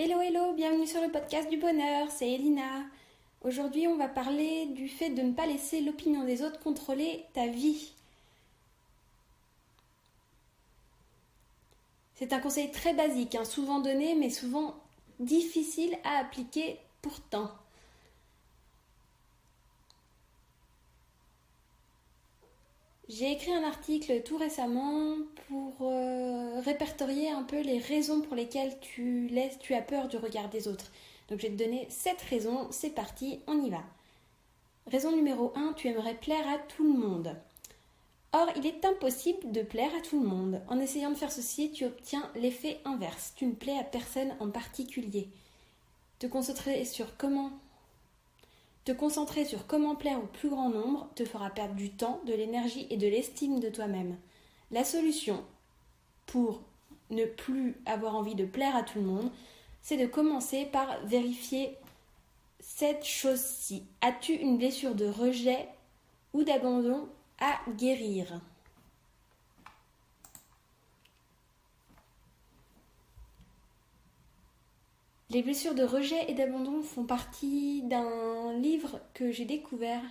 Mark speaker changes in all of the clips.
Speaker 1: Hello hello, bienvenue sur le podcast du bonheur, c'est Elina. Aujourd'hui on va parler du fait de ne pas laisser l'opinion des autres contrôler ta vie. C'est un conseil très basique, souvent donné mais souvent difficile à appliquer pourtant. J'ai écrit un article tout récemment pour répertorier un peu les raisons pour lesquelles tu as peur du regard des autres. Donc je vais te donner 7 raisons, c'est parti, on y va. Raison numéro 1, tu aimerais plaire à tout le monde. Or, il est impossible de plaire à tout le monde. En essayant de faire ceci, tu obtiens l'effet inverse. Tu ne plais à personne en particulier. Te concentrer sur comment plaire au plus grand nombre te fera perdre du temps, de l'énergie et de l'estime de toi-même. La solution pour ne plus avoir envie de plaire à tout le monde, c'est de commencer par vérifier cette chose-ci. As-tu une blessure de rejet ou d'abandon à guérir? Les blessures de rejet et d'abandon font partie d'un livre que j'ai découvert.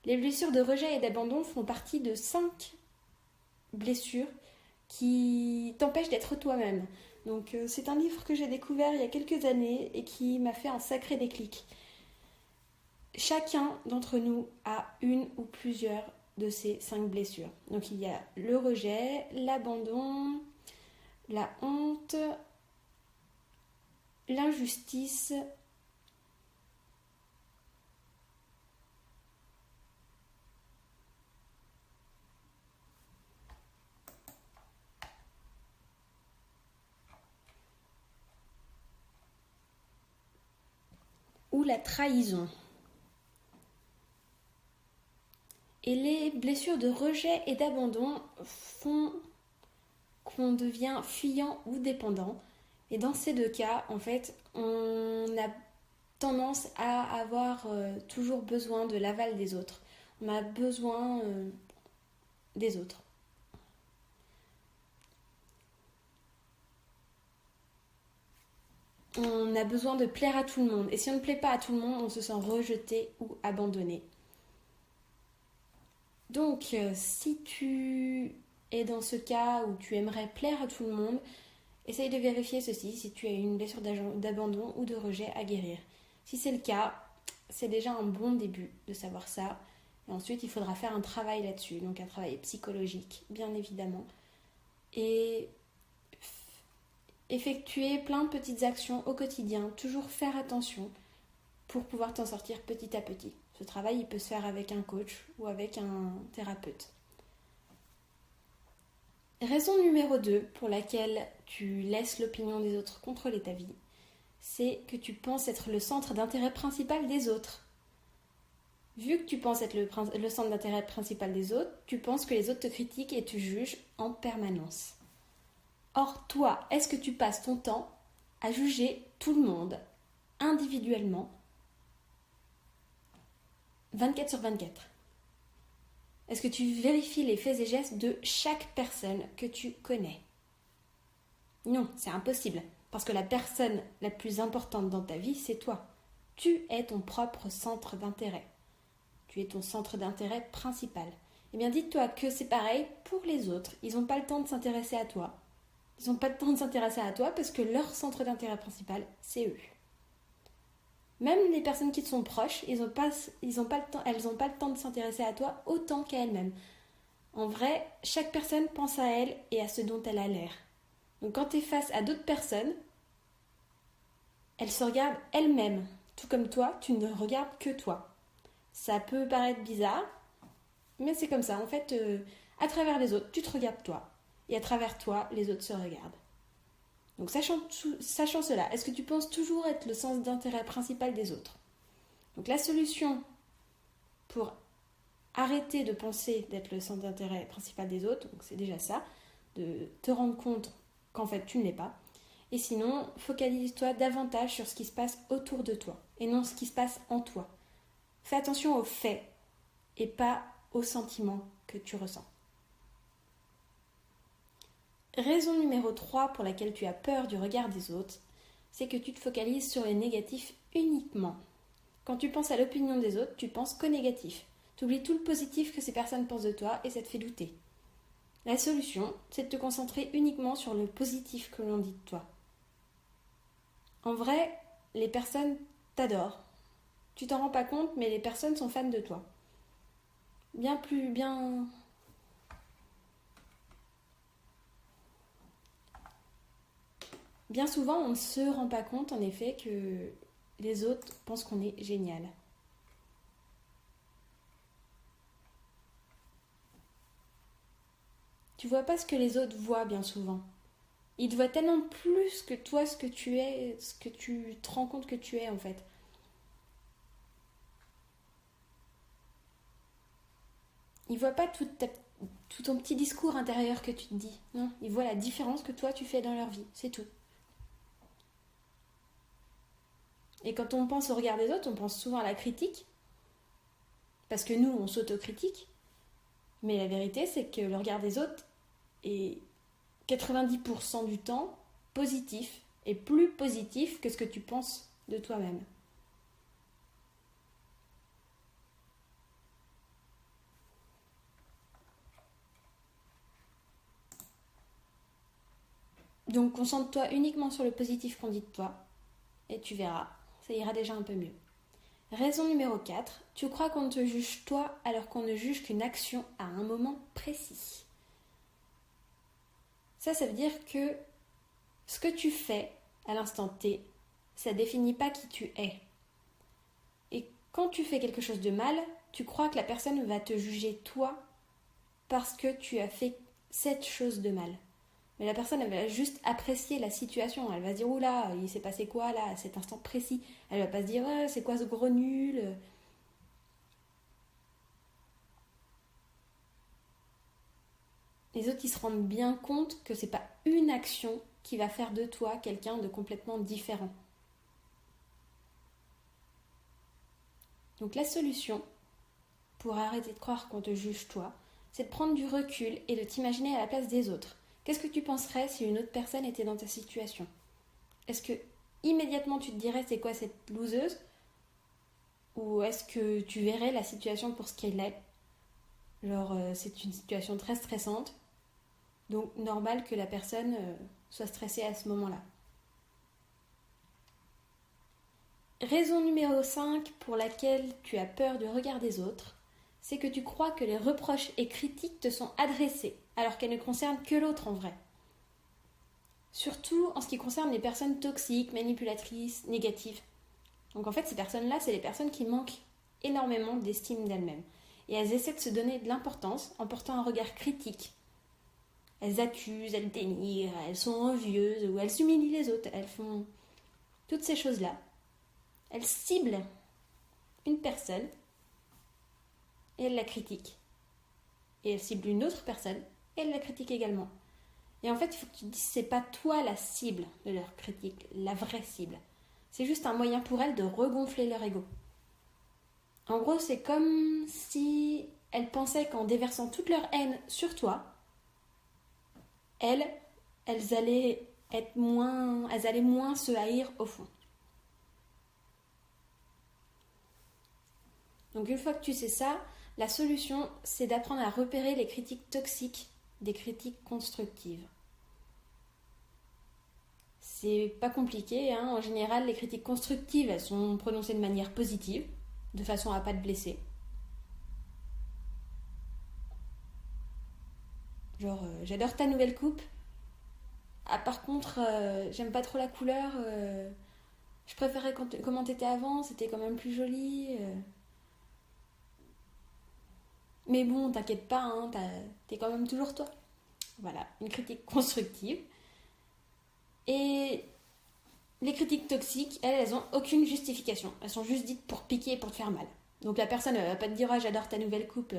Speaker 1: Les blessures de rejet et d'abandon font partie de 5 blessures qui t'empêchent d'être toi-même. Donc c'est un livre que j'ai découvert il y a quelques années et qui m'a fait un sacré déclic. Chacun d'entre nous a une ou plusieurs de ces 5 blessures. Donc il y a le rejet, l'abandon, la honte, l'injustice, ou la trahison. Et les blessures de rejet et d'abandon font qu'on devient fuyant ou dépendant. Et dans ces 2 cas, en fait, on a tendance à avoir toujours besoin de l'aval des autres. On a besoin des autres. On a besoin de plaire à tout le monde. Et si on ne plaît pas à tout le monde, on se sent rejeté ou abandonné. Donc, si tu es dans ce cas où tu aimerais plaire à tout le monde, essaye de vérifier ceci, si tu as une blessure d'abandon ou de rejet à guérir. Si c'est le cas, c'est déjà un bon début de savoir ça. Et ensuite, il faudra faire un travail là-dessus, donc un travail psychologique, bien évidemment. Et effectuer plein de petites actions au quotidien, toujours faire attention pour pouvoir t'en sortir petit à petit. Ce travail, il peut se faire avec un coach ou avec un thérapeute. Raison numéro 2 pour laquelle tu laisses l'opinion des autres contrôler ta vie, c'est que tu penses être le centre d'intérêt principal des autres. Vu que tu penses être le centre d'intérêt principal des autres, tu penses que les autres te critiquent et te jugent en permanence. Or, toi, est-ce que tu passes ton temps à juger tout le monde, individuellement, 24 sur 24? Est-ce que tu vérifies les faits et gestes de chaque personne que tu connais? Non, c'est impossible, parce que la personne la plus importante dans ta vie, c'est toi. Tu es ton propre centre d'intérêt. Tu es ton centre d'intérêt principal. Eh bien, dis-toi que c'est pareil pour les autres. Ils n'ont pas le temps de s'intéresser à toi. Ils n'ont pas le temps de s'intéresser à toi parce que leur centre d'intérêt principal, c'est eux. Même les personnes qui te sont proches, elles n'ont pas le temps de s'intéresser à toi autant qu'à elles-mêmes. En vrai, chaque personne pense à elle et à ce dont elle a l'air. Donc quand tu es face à d'autres personnes, elles se regardent elles-mêmes. Tout comme toi, tu ne regardes que toi. Ça peut paraître bizarre, mais c'est comme ça. En fait, à travers les autres, tu te regardes toi. Et à travers toi, les autres se regardent. Donc sachant cela, est-ce que tu penses toujours être le centre d'intérêt principal des autres? Donc la solution pour arrêter de penser d'être le centre d'intérêt principal des autres, donc c'est déjà ça, de te rendre compte qu'en fait tu ne l'es pas. Et sinon, focalise-toi davantage sur ce qui se passe autour de toi et non ce qui se passe en toi. Fais attention aux faits et pas aux sentiments que tu ressens. Raison numéro 3 pour laquelle tu as peur du regard des autres, c'est que tu te focalises sur les négatifs uniquement. Quand tu penses à l'opinion des autres, tu penses qu'au négatif. Tu oublies tout le positif que ces personnes pensent de toi et ça te fait douter. La solution, c'est de te concentrer uniquement sur le positif que l'on dit de toi. En vrai, les personnes t'adorent. Tu t'en rends pas compte, mais les personnes sont fans de toi. Bien souvent, on ne se rend pas compte, en effet, que les autres pensent qu'on est génial. Tu vois pas ce que les autres voient bien souvent. Ils te voient tellement plus que toi, ce que tu es, ce que tu te rends compte que tu es, en fait. Ils voient pas tout ton petit discours intérieur que tu te dis. Non, ils voient la différence que toi, tu fais dans leur vie. C'est tout. Et quand on pense au regard des autres, on pense souvent à la critique. Parce que nous, on s'autocritique. Mais la vérité, c'est que le regard des autres est 90% du temps positif et plus positif que ce que tu penses de toi-même. Donc concentre-toi uniquement sur le positif qu'on dit de toi et tu verras, ça ira déjà un peu mieux. Raison numéro 4, tu crois qu'on te juge toi alors qu'on ne juge qu'une action à un moment précis. Ça veut dire que ce que tu fais à l'instant T, ça définit pas qui tu es. Et quand tu fais quelque chose de mal, tu crois que la personne va te juger toi parce que tu as fait cette chose de mal. Mais la personne, elle va juste apprécier la situation. Elle va se dire, oula, il s'est passé quoi là, à cet instant précis. Elle va pas se dire, ah, c'est quoi ce gros nul. Les autres, ils se rendent bien compte que c'est pas une action qui va faire de toi quelqu'un de complètement différent. Donc la solution pour arrêter de croire qu'on te juge toi, c'est de prendre du recul et de t'imaginer à la place des autres. Qu'est-ce que tu penserais si une autre personne était dans ta situation? Est-ce que immédiatement tu te dirais c'est quoi cette loseuse? Ou est-ce que tu verrais la situation pour ce qu'elle est? Genre c'est une situation très stressante, donc normal que la personne soit stressée à ce moment-là. Raison numéro 5 pour laquelle tu as peur du regard des autres, c'est que tu crois que les reproches et critiques te sont adressés, alors qu'elles ne concernent que l'autre en vrai. Surtout en ce qui concerne les personnes toxiques, manipulatrices, négatives. Donc en fait, ces personnes-là, c'est les personnes qui manquent énormément d'estime d'elles-mêmes. Et elles essaient de se donner de l'importance en portant un regard critique. Elles accusent, elles dénigrent, elles sont envieuses ou elles humilient les autres. Elles font toutes ces choses-là. Elles ciblent une personne et elles la critiquent. Et elles ciblent une autre personne et elles la critiquent également. Et en fait, il faut que tu te dises, c'est pas toi la cible de leur critique, la vraie cible. C'est juste un moyen pour elles de regonfler leur ego. En gros, c'est comme si elles pensaient qu'en déversant toute leur haine sur toi, elles allaient elles allaient moins se haïr au fond. Donc une fois que tu sais ça, la solution, c'est d'apprendre à repérer les critiques toxiques des critiques constructives. C'est pas compliqué, hein. En général, les critiques constructives, elles sont prononcées de manière positive, de façon à pas te blesser. Genre, j'adore ta nouvelle coupe. Ah, par contre, j'aime pas trop la couleur. Je préférais comment t'étais avant, c'était quand même plus joli. Mais bon, t'inquiète pas, hein, t'es quand même toujours toi. Voilà, une critique constructive. Et les critiques toxiques, elles ont aucune justification. Elles sont juste dites pour piquer et pour te faire mal. Donc la personne, elle va pas te dire, ah, j'adore ta nouvelle coupe,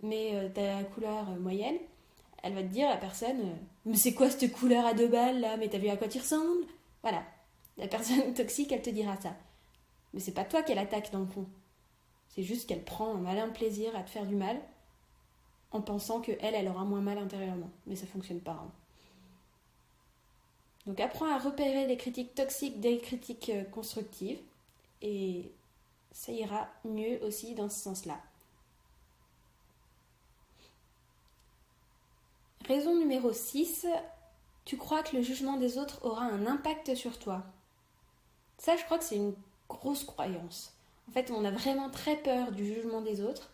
Speaker 1: mais ta couleur moyenne. Elle va te dire, la personne, mais c'est quoi cette couleur à 2 balles là? Mais t'as vu à quoi tu ressembles? Voilà. La personne toxique, elle te dira ça. Mais c'est pas toi qu'elle attaque dans le fond. C'est juste qu'elle prend un malin plaisir à te faire du mal. en pensant qu'elle aura moins mal intérieurement. Mais ça ne fonctionne pas. Hein. Donc apprends à repérer les critiques toxiques des critiques constructives et ça ira mieux aussi dans ce sens-là. Raison numéro 6, tu crois que le jugement des autres aura un impact sur toi. Ça, je crois que c'est une grosse croyance. En fait, on a vraiment très peur du jugement des autres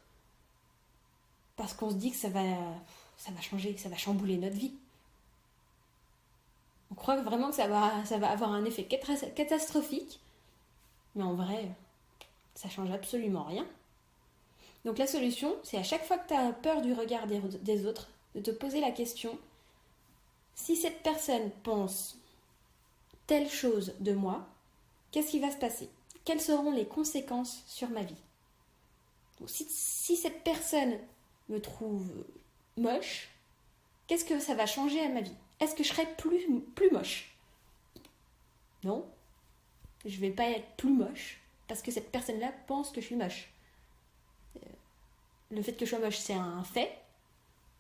Speaker 1: parce qu'on se dit que ça va changer, que ça va chambouler notre vie. On croit vraiment que ça va avoir un effet catastrophique, mais en vrai, ça change absolument rien. Donc la solution, c'est à chaque fois que tu as peur du regard des autres, de te poser la question, si cette personne pense telle chose de moi, qu'est-ce qui va se passer ? Quelles seront les conséquences sur ma vie ? Donc, si cette personne me trouve moche, qu'est-ce que ça va changer à ma vie ? Est-ce que je serai plus moche ? Non, je ne vais pas être plus moche parce que cette personne-là pense que je suis moche. Le fait que je sois moche, c'est un fait.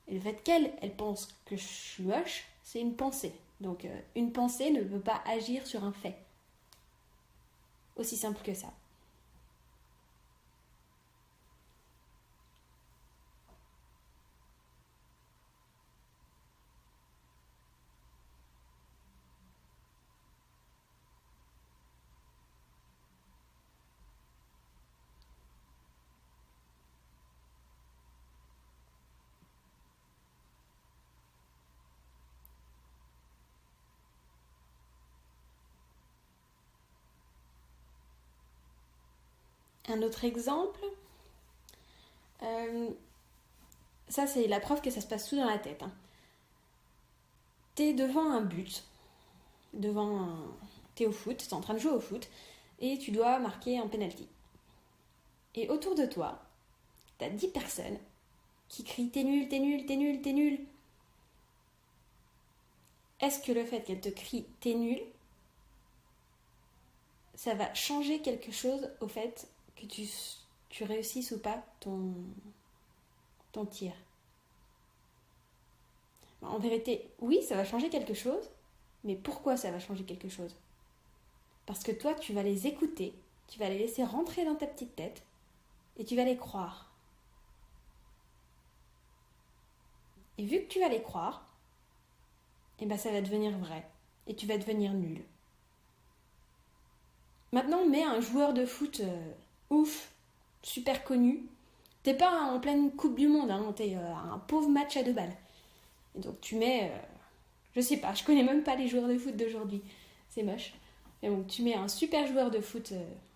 Speaker 1: Et le fait qu'elle pense que je suis moche, c'est une pensée. Donc une pensée ne peut pas agir sur un fait. Aussi simple que ça. Un autre exemple, ça c'est la preuve que ça se passe tout dans la tête. Hein. T'es devant un but, t'es au foot, t'es en train de jouer au foot, et tu dois marquer un penalty. Et autour de toi, t'as 10 personnes qui crient « t'es nul, t'es nul, t'es nul, t'es nul ». Est-ce que le fait qu'elles te crient « t'es nul », ça va changer quelque chose au fait que tu réussisses ou pas ton tir ? En vérité, oui, ça va changer quelque chose, mais pourquoi ça va changer quelque chose ? Parce que toi, tu vas les écouter, tu vas les laisser rentrer dans ta petite tête, et tu vas les croire. Et vu que tu vas les croire, et ben ça va devenir vrai, et tu vas devenir nul. Maintenant, mets un joueur de foot ouf, super connu. T'es pas en pleine Coupe du Monde, hein, t'es un pauvre match à 2 balles. Et donc tu mets, je sais pas, je connais même pas les joueurs de foot d'aujourd'hui, c'est moche. Et donc tu mets un super joueur de foot,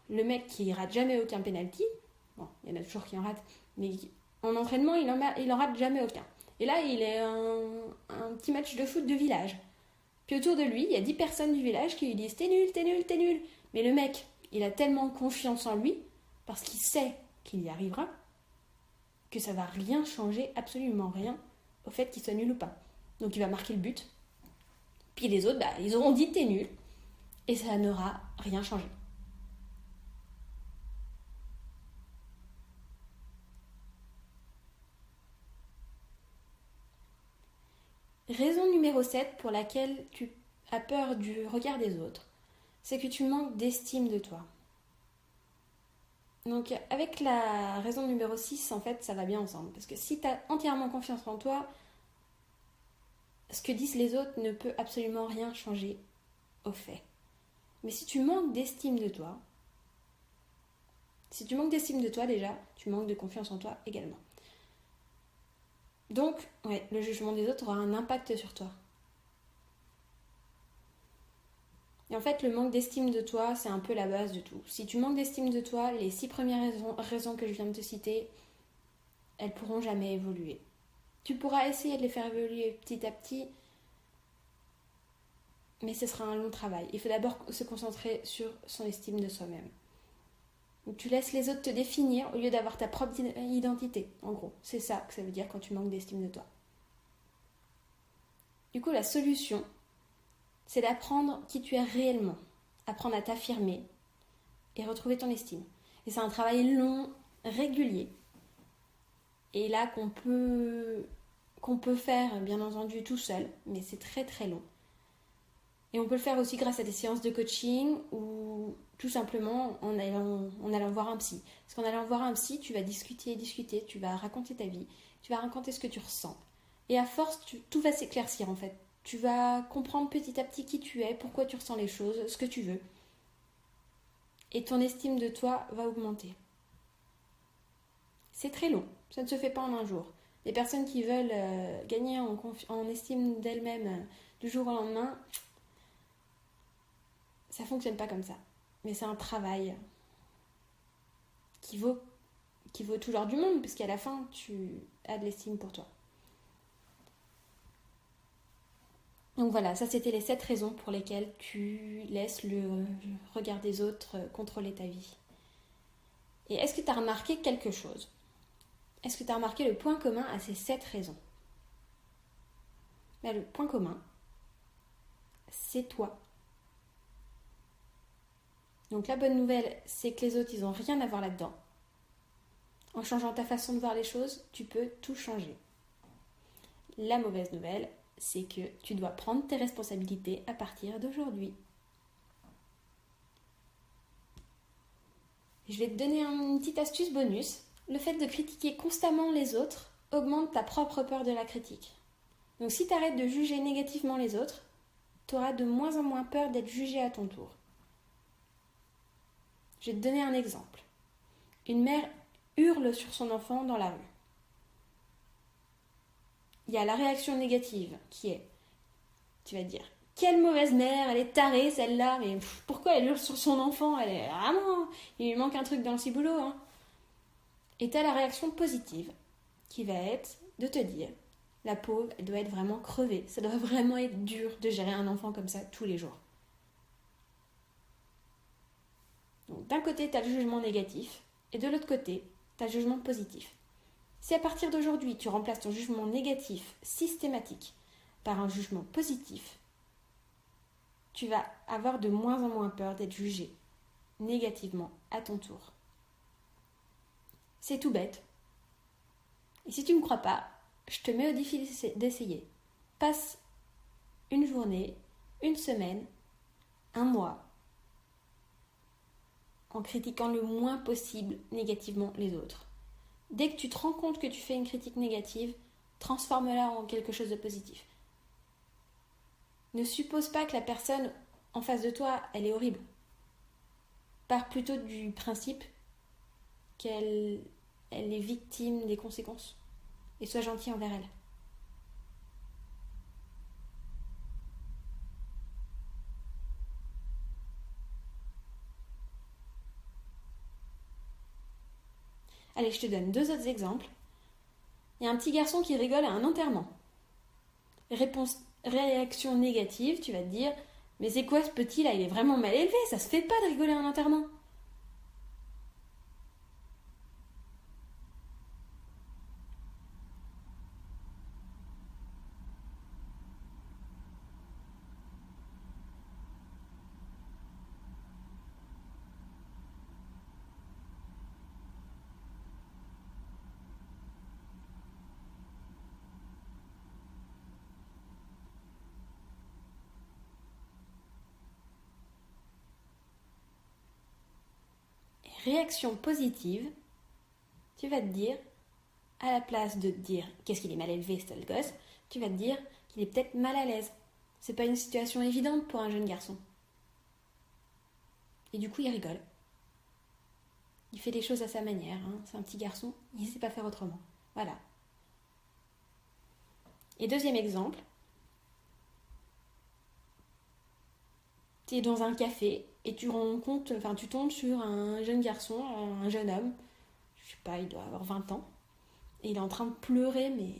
Speaker 1: le mec qui rate jamais aucun penalty. Bon, il y en a toujours qui en ratent, mais en entraînement il en rate jamais aucun. Et là il est un petit match de foot de village. Puis autour de lui, il y a 10 personnes du village qui lui disent « t'es nul, t'es nul, t'es nul ». Mais le mec, il a tellement confiance en lui, parce qu'il sait qu'il y arrivera, que ça va rien changer, absolument rien, au fait qu'il soit nul ou pas. Donc il va marquer le but. Puis les autres, ils auront dit « t'es nul ». Et ça n'aura rien changé. Raison numéro 7 pour laquelle tu as peur du regard des autres, c'est que tu manques d'estime de toi. Donc avec la raison numéro 6, en fait, ça va bien ensemble. Parce que si tu as entièrement confiance en toi, ce que disent les autres ne peut absolument rien changer au fait. Mais si tu manques d'estime de toi, déjà, tu manques de confiance en toi également. Donc, le jugement des autres aura un impact sur toi. Et en fait, le manque d'estime de toi, c'est un peu la base de tout. Si tu manques d'estime de toi, les 6 premières raisons que je viens de te citer, elles pourront jamais évoluer. Tu pourras essayer de les faire évoluer petit à petit, mais ce sera un long travail. Il faut d'abord se concentrer sur son estime de soi-même. Donc tu laisses les autres te définir au lieu d'avoir ta propre identité. En gros, c'est ça que ça veut dire quand tu manques d'estime de toi. Du coup, la solution, c'est d'apprendre qui tu es réellement, apprendre à t'affirmer et retrouver ton estime. Et c'est un travail long, régulier. et là qu'on peut faire, bien entendu, tout seul, mais c'est très très long. Et on peut le faire aussi grâce à des séances de coaching ou tout simplement en allant voir un psy. Parce qu'en allant voir un psy, tu vas discuter, tu vas raconter ta vie, tu vas raconter ce que tu ressens. Et à force, tout va s'éclaircir en fait. Tu vas comprendre petit à petit qui tu es, pourquoi tu ressens les choses, ce que tu veux. Et ton estime de toi va augmenter. C'est très long, ça ne se fait pas en un jour. Les personnes qui veulent gagner en estime d'elles-mêmes du jour au lendemain, ça fonctionne pas comme ça. Mais c'est un travail qui vaut tout l'or du monde, puisqu'à la fin, tu as de l'estime pour toi. Donc voilà, ça c'était les 7 raisons pour lesquelles tu laisses le regard des autres contrôler ta vie. Et est-ce que tu as remarqué quelque chose ? Est-ce que tu as remarqué le point commun à ces 7 raisons ? Ben, le point commun, c'est toi. Donc la bonne nouvelle, c'est que les autres, ils n'ont rien à voir là-dedans. En changeant ta façon de voir les choses, tu peux tout changer. La mauvaise nouvelle, c'est que tu dois prendre tes responsabilités à partir d'aujourd'hui. Je vais te donner une petite astuce bonus. Le fait de critiquer constamment les autres augmente ta propre peur de la critique. Donc si tu arrêtes de juger négativement les autres, tu auras de moins en moins peur d'être jugé à ton tour. Je vais te donner un exemple. Une mère hurle sur son enfant dans la rue. Il y a la réaction négative qui est, tu vas te dire, quelle mauvaise mère, elle est tarée celle-là, mais pourquoi elle hurle sur son enfant ? Elle est vraiment, il lui manque un truc dans le ciboulot. Hein. Et tu as la réaction positive qui va être de te dire, la pauvre, elle doit être vraiment crevée, ça doit vraiment être dur de gérer un enfant comme ça tous les jours. Donc d'un côté, tu as le jugement négatif, et de l'autre côté, tu as le jugement positif. Si à partir d'aujourd'hui, tu remplaces ton jugement négatif systématique par un jugement positif, tu vas avoir de moins en moins peur d'être jugé négativement à ton tour. C'est tout bête. Et si tu ne me crois pas, je te mets au défi d'essayer. Passe une journée, une semaine, un mois, en critiquant le moins possible négativement les autres. Dès que tu te rends compte que tu fais une critique négative, transforme-la en quelque chose de positif. Ne suppose pas que la personne en face de toi, elle est horrible. Pars plutôt du principe qu'elle est victime des conséquences. Et sois gentil envers elle. Allez, je te donne 2 autres exemples. Il y a un petit garçon qui rigole à un enterrement. Réaction négative, tu vas te dire, mais c'est quoi ce petit là, il est vraiment mal élevé, ça se fait pas de rigoler à un enterrement. Réaction positive, tu vas te dire, à la place de te dire qu'est-ce qu'il est mal élevé ce sale gosse, tu vas te dire qu'il est peut-être mal à l'aise. C'est pas une situation évidente pour un jeune garçon. Et du coup, il rigole. Il fait les choses à sa manière. Hein. C'est un petit garçon, il ne sait pas faire autrement. Voilà. Et deuxième exemple, tu es dans un café et tu tombes sur un jeune garçon, un jeune homme, je sais pas, il doit avoir 20 ans, et il est en train de pleurer, mais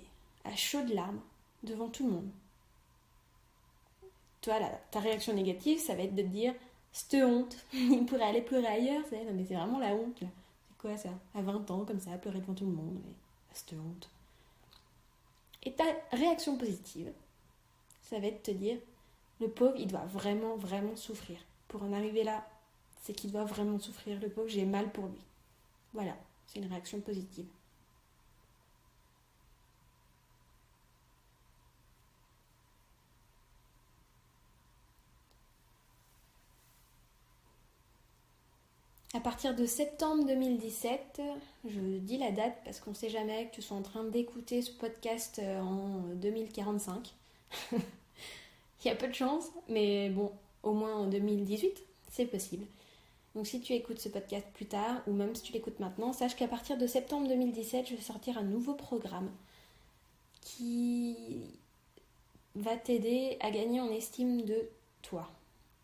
Speaker 1: à chaudes larmes, devant tout le monde. Toi, ta réaction négative, ça va être de te dire, cette honte, il pourrait aller pleurer ailleurs, non mais c'est vraiment la honte, là. C'est quoi ça ? À 20 ans, comme ça, pleurer devant tout le monde, mais cette honte. Et ta réaction positive, ça va être de te dire, le pauvre, il doit vraiment, vraiment souffrir. Pour en arriver là, c'est qu'il doit vraiment souffrir. Le pauvre, j'ai mal pour lui. Voilà, c'est une réaction positive. À partir de septembre 2017, je dis la date parce qu'on ne sait jamais que tu sois en train d'écouter ce podcast en 2045. Il y a peu de chance, mais bon, au moins en 2018, c'est possible. Donc si tu écoutes ce podcast plus tard, ou même si tu l'écoutes maintenant, sache qu'à partir de septembre 2017, je vais sortir un nouveau programme qui va t'aider à gagner en estime de toi.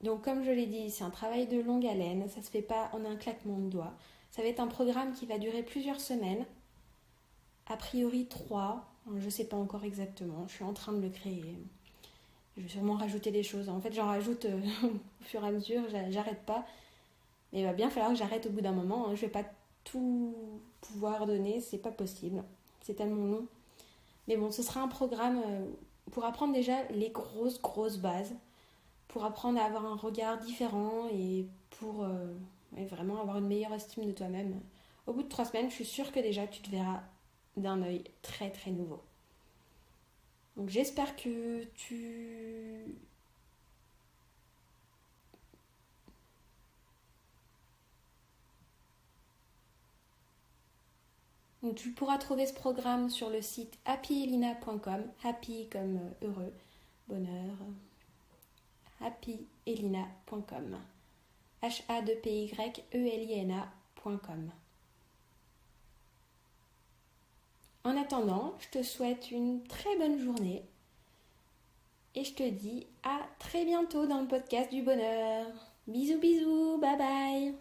Speaker 1: Donc comme je l'ai dit, c'est un travail de longue haleine, ça se fait pas en un claquement de doigts. Ça va être un programme qui va durer plusieurs semaines, a priori 3, je sais pas encore exactement, je suis en train de le créer. Je vais sûrement rajouter des choses, en fait j'en rajoute au fur et à mesure, j'arrête pas. Mais il va bien falloir que j'arrête au bout d'un moment, je vais pas tout pouvoir donner, c'est pas possible, c'est tellement long. Mais bon, ce sera un programme pour apprendre déjà les grosses bases, pour apprendre à avoir un regard différent et pour vraiment avoir une meilleure estime de toi-même. Au bout de 3 semaines, je suis sûre que déjà tu te verras d'un œil très très nouveau. Donc j'espère que Donc, tu pourras trouver ce programme sur le site happyelina.com, happy comme heureux, bonheur, happyelina.com, HAPYELINA.com. En attendant, je te souhaite une très bonne journée et je te dis à très bientôt dans le podcast du bonheur. Bisous bisous, bye bye.